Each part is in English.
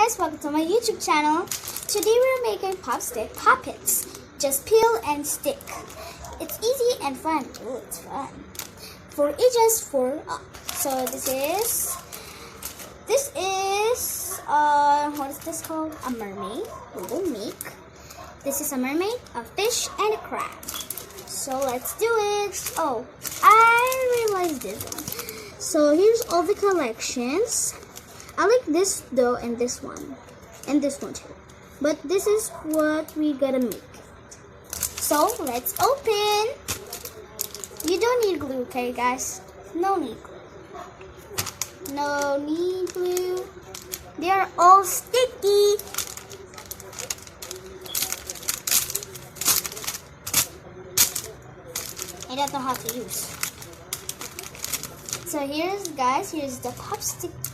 guys, welcome to my YouTube channel. Today we're making popstick puppets. Just peel and stick. It's easy and fun. Oh, it's fun. For ages 4 up. So this is what is this called? A mermaid. We will make. This is a mermaid, a fish, and a crab. So let's do it. Oh, I realized this one. So here's all the collections. I like this though, and this one too. But this is what we gotta make. So let's open. You don't need glue, okay, guys? No need glue. No need glue. They are all sticky. I don't know how to use. So here's the popsticks.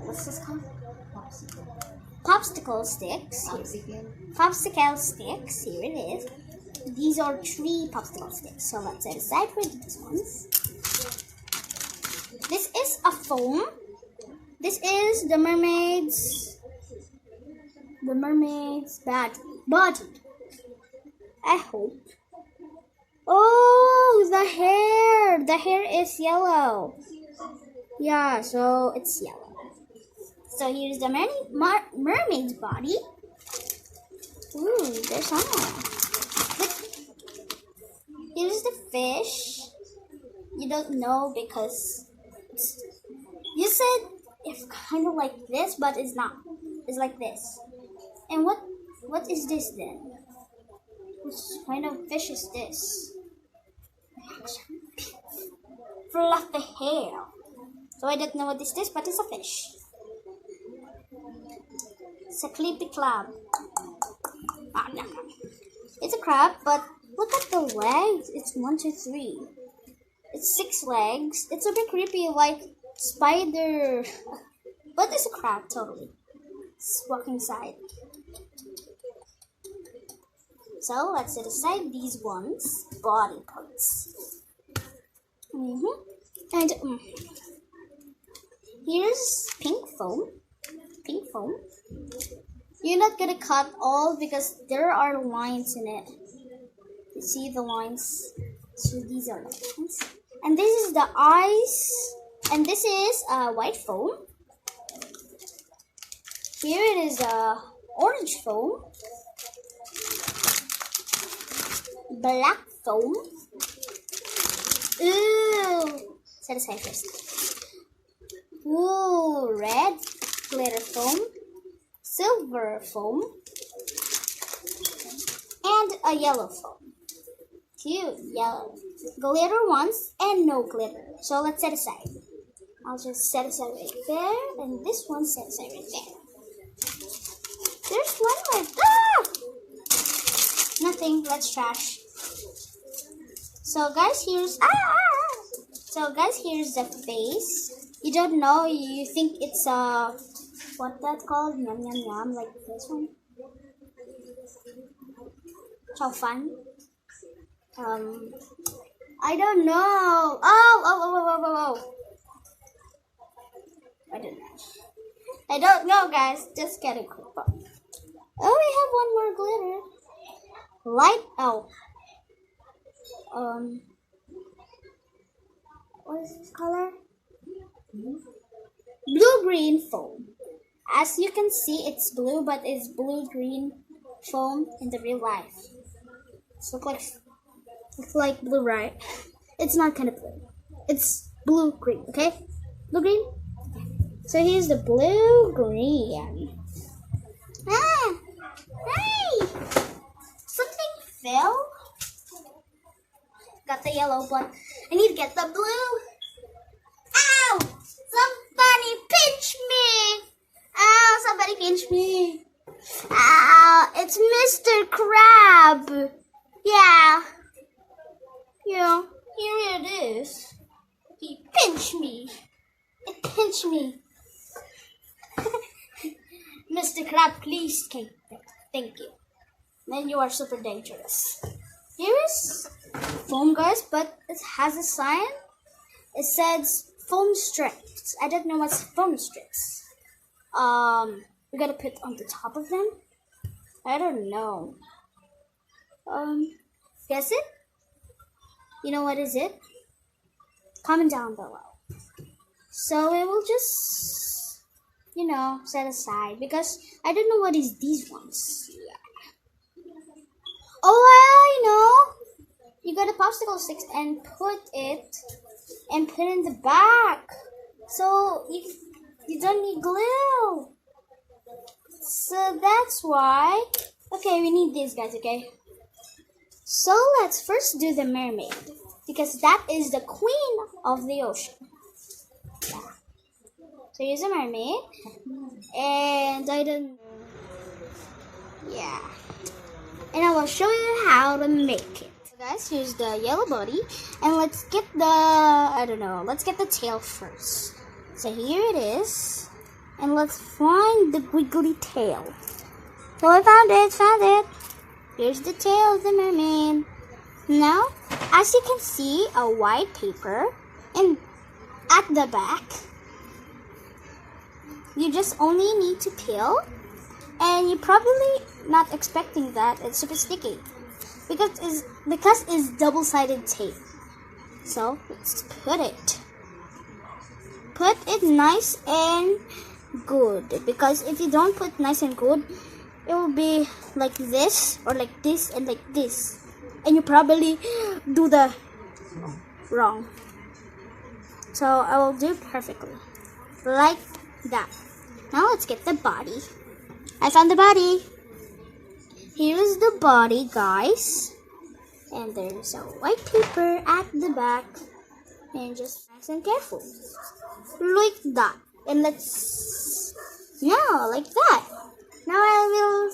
What's this called? Popsicle sticks. Popsicle sticks. Here it is. These are 3 popsicle sticks. So let's set aside for these ones. This is a foam. This is the mermaid's body. I hope. Oh, the hair. The hair is yellow. Yeah, so it's yellow. So here's the mermaid's body. Ooh, there's some. Here's the fish. You don't know because you said it's kind of like this, but it's not. It's like this. And what is this then? Which kind of fish is this? Fluffy hair. So I don't know what is this, but it's a fish. It's a creepy crab. No. It's a crab, but look at the legs. It's 1, 2, 3. It's 6 legs. It's a bit creepy, like spider. But it's a crab, totally. It's walking side. So let's set aside these ones, body parts. And here's pink foam. You're not gonna cut all because there are lines in it. You see the lines? So these are the lines. And this is the eyes. And this is white foam. Here it is orange foam. Black foam. Ooh. Set aside first. Ooh, red glitter foam. Silver foam. And a yellow foam. 2 yellow. Glitter ones and no glitter. So let's set aside. I'll just set aside right there. And this one set aside right there. There's one more. Ah! Nothing. Let's trash. So guys, here's the face. You don't know. You think it's what that called? Yum yum yum, like this one. How fun. I don't know. Oh. I don't know, guys. Just get it. Oh, we have one more glitter. Light. Oh. What is this color? Blue-green foam. As you can see, it's blue, but it's blue-green foam in the real life. So looks like blue, right? It's not kind of blue. It's blue-green, okay? Blue-green? Okay. So here's the blue-green. Hey! Something fell. Got the yellow, but I need to get the blue. Ow! Somebody pinch me! Ow! Somebody pinch me! Ow! It's Mr. Crab. Yeah. Here it is. He pinched me. It pinched me. Mr. Crab, please, thank you. Then you are super dangerous. Here is foam, guys, but it has a sign. It says foam strips. I don't know what's foam strips. we gotta put on the top of them. I don't know. Guess it? You know what is it? Comment down below. So we will just, set aside because I don't know what is these ones. Yeah. Oh, I know. You got a popsicle sticks and put it in the back. So you don't need glue. So that's why. Okay, we need these guys, okay? So let's first do the mermaid because that is the queen of the ocean. Yeah. So here's a mermaid, and I don't. Yeah. And I will show you how to make it. So guys, here's the yellow body, and let's get let's get the tail first. So here it is, and let's find the wiggly tail. So I found it. Here's the tail of the mermaid. Now, as you can see, a white paper, and at the back, you just only need to peel, and you're probably not expecting that it's super sticky because it's double-sided tape. So let's put it nice and good, because if you don't put nice and good, it will be like this or like this and like this, and you probably do the wrong. So I will do perfectly like that. Now let's get the body. I found the body. Here is the body, guys, and there's a white paper at the back, and just nice and careful like that. And like that. Now I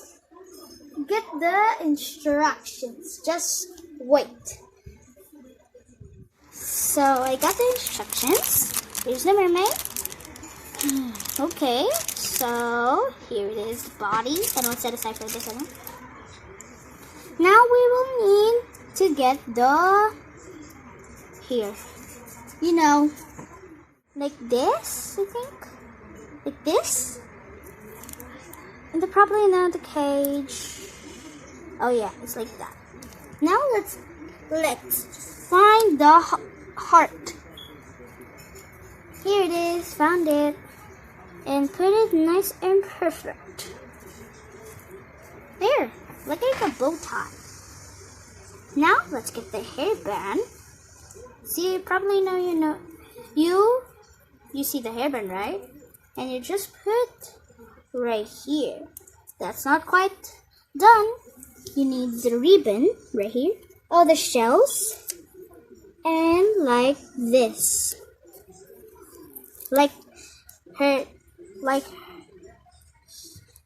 will get the instructions. Just wait. So I got the instructions. Here's the mermaid. Okay, so here it is, the body. And we'll set aside for this one. Now we will need to get here. Like this, I think. Like this. And probably know the cage. Oh yeah, it's like that. Now let's find the heart. Here it is, found it, and put it nice and perfect. There, look like a bow tie. Now let's get the hairband. See, you probably know you see the hairband, right? And you just put right here. That's not quite done. You need the ribbon right here. Oh, the shells. And like this. Like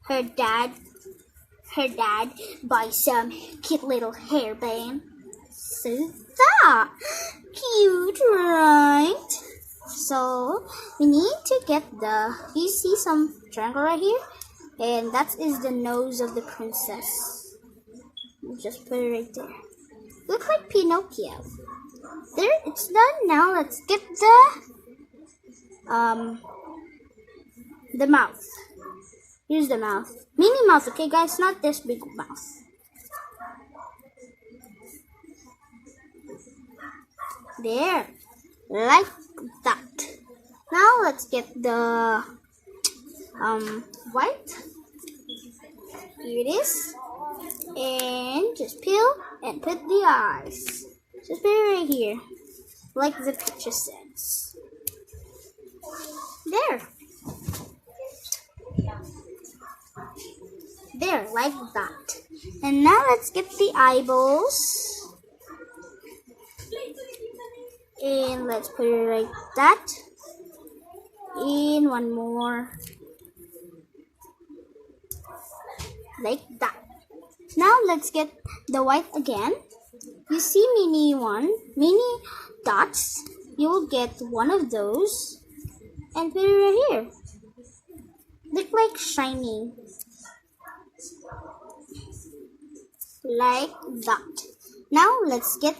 her dad buys some cute little hairband. So that cute, right? So we need to get you see some triangle right here? And that is the nose of the princess. You just put it right there. Look like Pinocchio. There, it's done. Now let's get the mouth. Here's the mouth. Mini mouth, okay guys? Not this big mouth. There. Like that. Now let's get the white. Here it is. And just peel and put the eyes. Just put it right here. Like the picture says. There. There, like that. And now let's get the eyeballs. And let's put it like that. In one more. Like that. Now let's get the white again. You see mini dots. You will get one of those and put it right here. Look like shiny. Like that. Now let's get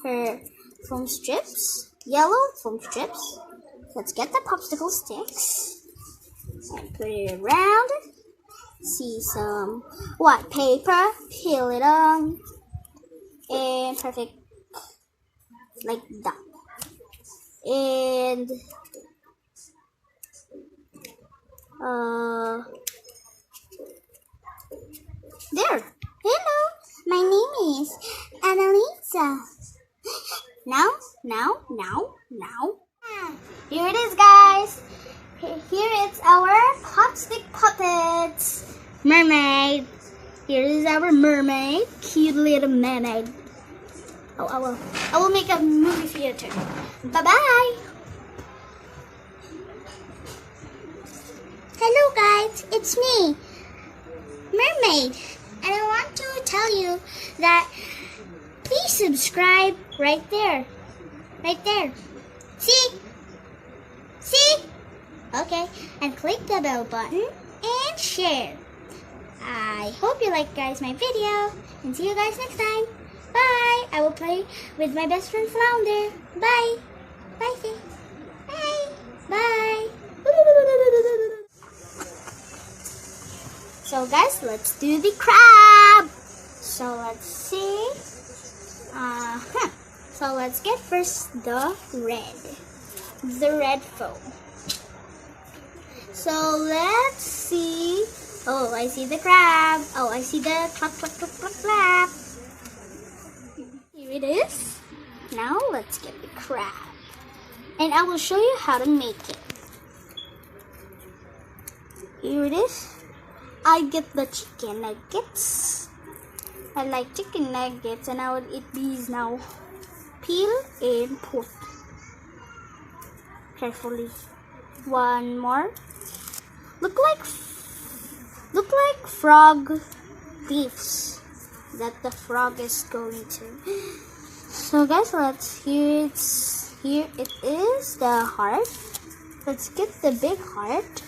her foam strips. Yellow foam strips. Let's get the popsicle sticks. and put it around. See some white paper, peel it on, and perfect like that. And there. Hello, my name is Annalisa. Now. Here it is, guys. Here it's our popstick puppets. Mermaid. Here is our mermaid. Cute little mermaid. Oh, I will make a movie theater. Bye-bye. Hello, guys. It's me, Mermaid. And I want to tell you that please subscribe right there. Right there. See? Okay. And click the bell button and share. I hope you like, guys, my video. And see you guys next time. Bye. I will play with my best friend Flounder. Bye. Bye, Faye. Bye. Bye. So, guys, let's do the crab. So, let's see. So, let's get first the red foam. So, let's see. Oh, I see the crab. Oh, I see the clap. Here it is. Now, let's get the crab. And I will show you how to make it. Here it is. I get the chicken nuggets. I like chicken nuggets and I will eat these now. Peel and put carefully. One more. Look like frog leaves that the frog is going to. So guys, here it is, the heart. Let's get the big heart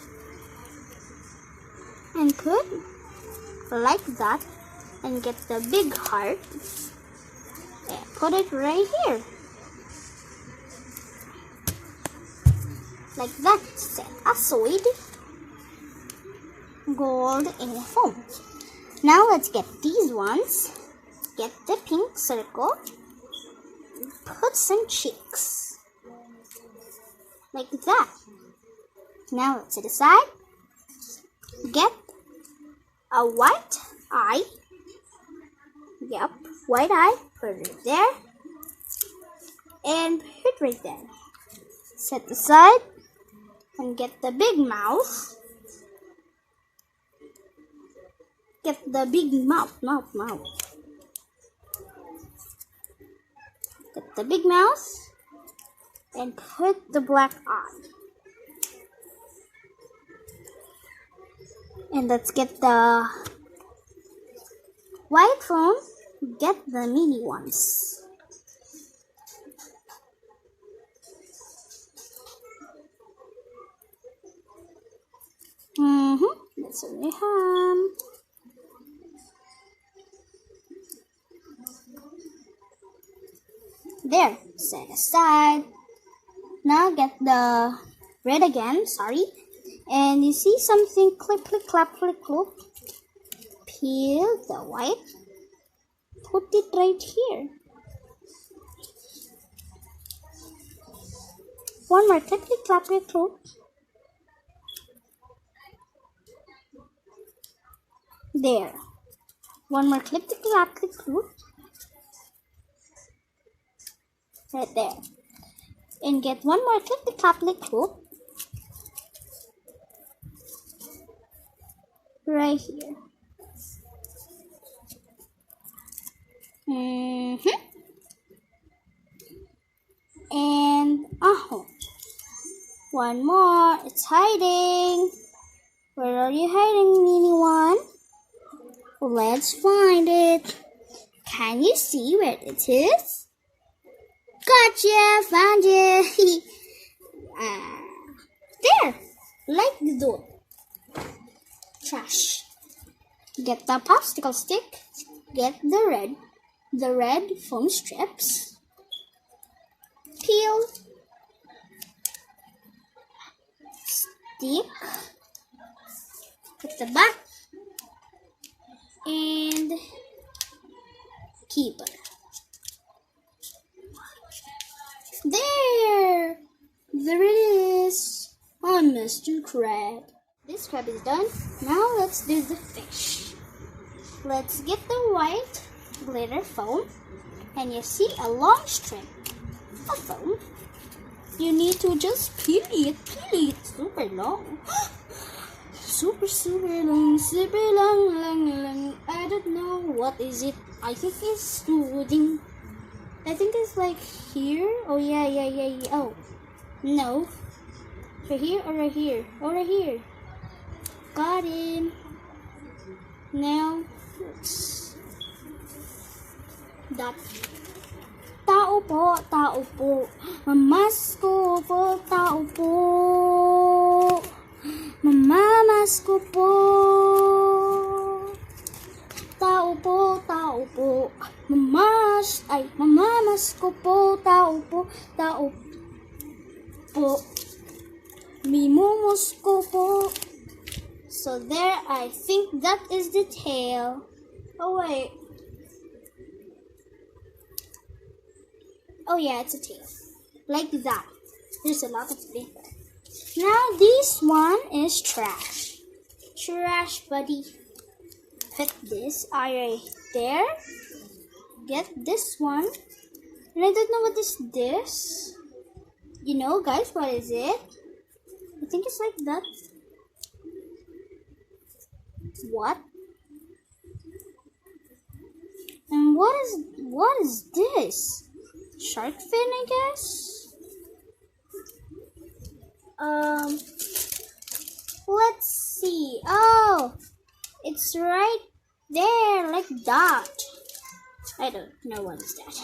and put like that, and get the big heart and put it right here like that. Set aside gold and foam. Now let's get these ones. Get the pink circle, put some cheeks like that. Now let's set aside. Get a white eye. Yep, white eye. Put it there. And put it right there. Set aside. And get the big mouth. Get the big mouth. Get the big mouth. And put the black eye. And let's get the white foam. Get the mini ones. That's what we have. There, set aside. Now get the red again, sorry. And you see something clip, clap. Peel the white. Put it right here. One more clip, clap. There. One more clip, clap. Right there. And get one more clip, clap. Right here. And one more. It's hiding. Where are you hiding, mini one? Let's find it. Can you see where it is? Gotcha, found it. There, like the door. Trash. Get the popsicle stick. Get the red foam strips. Peel. Stick Fix the back. And keeper. There! There it is! On Mr. Crab. This crab is done. Now let's do the fish. Let's get the white glitter foam. And you see a long string of foam. You need to just peel it super long. Super long, I don't know, what is it? I think it's smoothing. I think it's like here. Oh yeah. Oh, no. Right here or right here? Oh, right here. Got it. Now, that. Tao po. Mamas ko po, tao po. Mamamas ko po. Tao po. Mamamas ko po, tao po. Mimumos ko po. So there, I think that is the tail. Oh wait. Oh yeah, it's a tail. Like that. There's a lot of paper. Now this one is trash. Trash buddy. Put this right there. Get this one. And I don't know what is this. You know guys, what is it? I think it's like that. What? And what is this? Shark fin, I guess? Let's see. Oh, it's right there, like that. I don't know what is that.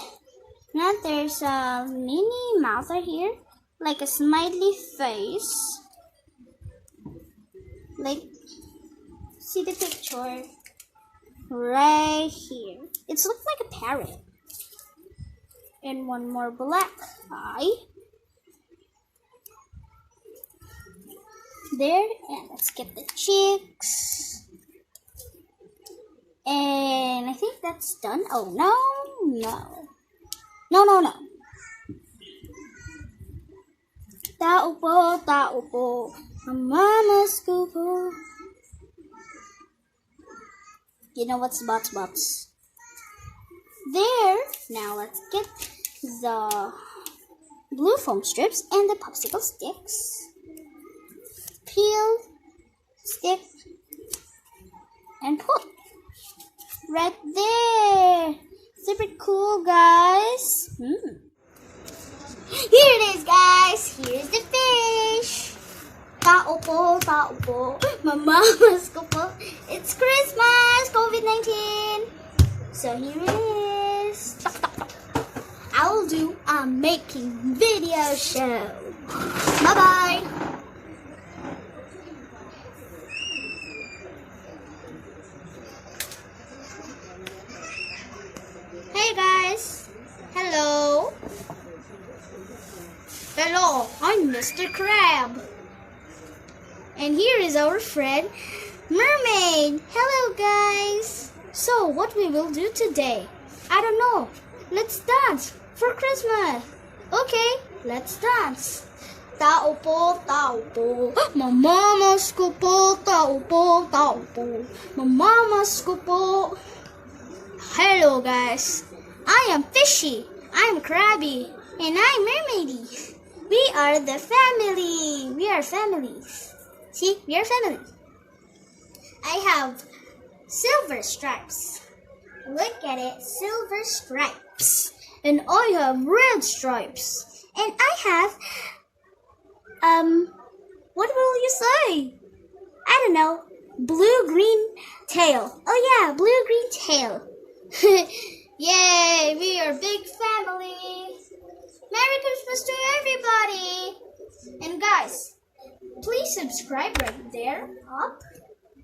Now there's a mini mouth right here, like a smiley face. Like, see the picture right here. It looks like a parrot. And one more black eye. There, and let's get the cheeks. And I think that's done. Oh, no. Tao po. Mama's ko po. You know what's bots? There. Now let's get the blue foam strips and the popsicle sticks. Peel, stick, and put. Right there. Super cool, guys. Here it is, guys. Here's the fish. Tao po. Mamamas ko po. It's Christmas, COVID-19. So here it is. I'll do a making video show. Bye-bye. Hey guys. Hello, I'm Mr. Crab. And here is our friend, Mermaid. Hello guys. So what we will do today? I don't know. Let's dance for Christmas. Okay, let's dance. Tao po. Mamamas ko po, tao po. Mamamas ko po. Hello guys. I am Fishy, I'm Crabby, and I'm Mermaidy. We are the family. We are families. See, we are family. I have silver stripes. Look at it, silver stripes. And I have red stripes. And I have, what will you say? I don't know, blue-green tail. Oh yeah, blue-green tail. Yay, we are big family. Merry Christmas to everybody. And guys, please subscribe right there up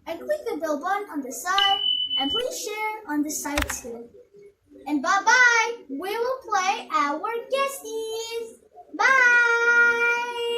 and click the bell button on the side and please share on the side too. And bye-bye. We will play our guesties. Bye.